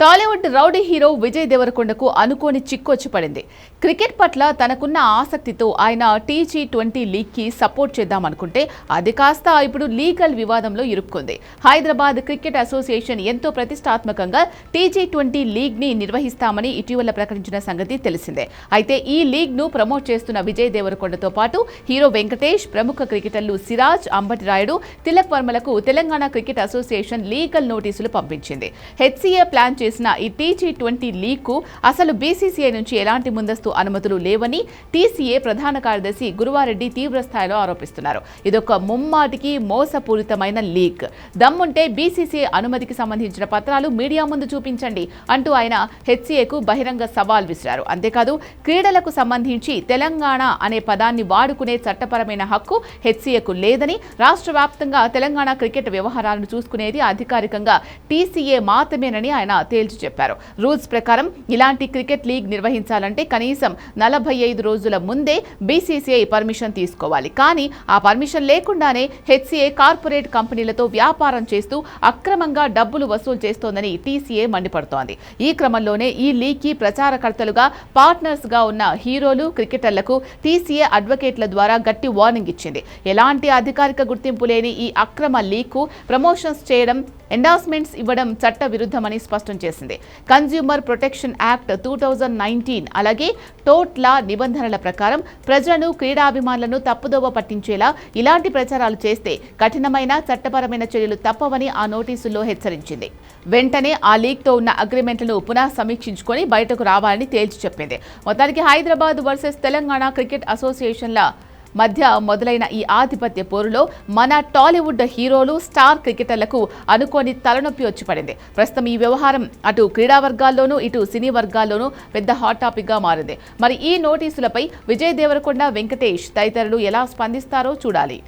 Tollywood rowdy hero Vijay దేవరకొండకు అనుకోని చిక్కొచ్చి పడింది. Cricket పట్ల తనకున్న ఆసక్తితో ఆయన T20 లీగ్కి సపోర్ట్ చేద్దామనుకుంటే అది కాస్త ఇప్పుడు లీగల్ వివాదంలో ఇరుక్కుంది. హైదరాబాద్ క్రికెట్ అసోసియేషన్ ఎంతో ప్రతిష్టాత్మకంగా T20 లీగ్ని నిర్వహిస్తామని ఇటీవల ప్రకటించిన సంగతి తెలిసిందే. అయితే ఈ లీగ్ను ప్రమోట్ చేస్తున్న విజయ్ దేవరకొండతో పాటు హీరో వెంకటేష్, ప్రముఖ క్రికెటర్లు సిరాజ్, అంబటి రాయుడు, తిలక్ వర్మలకు తెలంగాణ క్రికెట్ అసోసియేషన్ లీగల్ నోటీసులు పంపించింది. HCA ప్లాన్ చేసిన ఈ T20 లీగ్కు అసలు BCCI నుంచి ఎలాంటి ముందస్తు అనుమతులు లేవని TCA ప్రధాన కార్యదర్శి గురువారెడ్డి తీవ్రస్థాయిలో ఆరోపిస్తున్నారు. ఇదొక ముమ్మాటికి మోసపూరితమైన లీగ్. దమ్ముంటే BCCI అనుమతికి సంబంధించిన పత్రాలు మీడియా ముందు చూపించండి అంటూ ఆయన HCAకు బహిరంగ సవాల్ విసిరారు. అంతేకాదు క్రీడలకు సంబంధించి తెలంగాణ అనే పదాన్ని వాడుకునే చట్టపరమైన హక్కు HCAకు లేదని, రాష్ట్ర వ్యాప్తంగా తెలంగాణ క్రికెట్ వ్యవహారాలను చూసుకునేది అధికారికంగా TCA మాత్రమేనని ఆయన తేల్చి చెప్పారు. రూల్స్ ప్రకారం ఇలాంటి క్రికెట్ లీగ్ నిర్వహించాలంటే కనీసం 45 రోజుల ముందే BCCI పర్మిషన్ తీసుకోవాలి. కానీ ఆ పర్మిషన్ లేకుండానే HCA కార్పొరేట్ కంపెనీలతో వ్యాపారం చేస్తూ అక్రమంగా డబ్బులు వసూలు చేస్తోందని TCA మండిపడుతోంది. ఈ క్రమంలోనే ఈ లీగ్కి ప్రచారకర్తలుగా, పార్ట్నర్స్ గా ఉన్న హీరోలు, క్రికెటర్లకు TCA అడ్వకేట్ల ద్వారా గట్టి వార్నింగ్ ఇచ్చింది. ఎలాంటి అధికారిక గుర్తింపు లేని ఈ అక్రమ లీగ్కు ప్రమోషన్స్ చేయడం, ఎండార్స్మెంట్స్ ఇవ్వడం చట్ట విరుద్ధమని స్పష్టం చేసింది. కన్స్యూమర్ ప్రొటెక్షన్ యాక్ట్ 2019 అలాగే టోట్ల నిబంధనల ప్రకారం ప్రజలను, క్రీడాభిమానులను తప్పుదోవ పట్టించేలా ఇలాంటి ప్రచారాలు చేస్తే కఠినమైన చట్టపరమైన చర్యలు తప్పవని ఆ నోటీసుల్లో హెచ్చరించింది. వెంటనే ఆ లీగ్తో ఉన్న అగ్రిమెంట్లను పునః సమీక్షించుకొని బయటకు రావాలని తేల్చి చెప్పింది. మొత్తానికి హైదరాబాద్ వర్సెస్ తెలంగాణ క్రికెట్ అసోసియేషన్ల మధ్య మొదలైన ఈ ఆధిపత్య పోరులో మన టాలీవుడ్ హీరోలు, స్టార్ క్రికెటర్లకు అనుకోని తలనొప్పి వచ్చి పడింది. ప్రస్తుతం ఈ వ్యవహారం అటు క్రీడా వర్గాల్లోనూ, ఇటు సినీ వర్గాల్లోనూ పెద్ద హాట్ టాపిక్ గా మారింది. మరి ఈ నోటీసులపై విజయ్ దేవరకొండ, వెంకటేష్ తదితరులు ఎలా స్పందిస్తారో చూడాలి.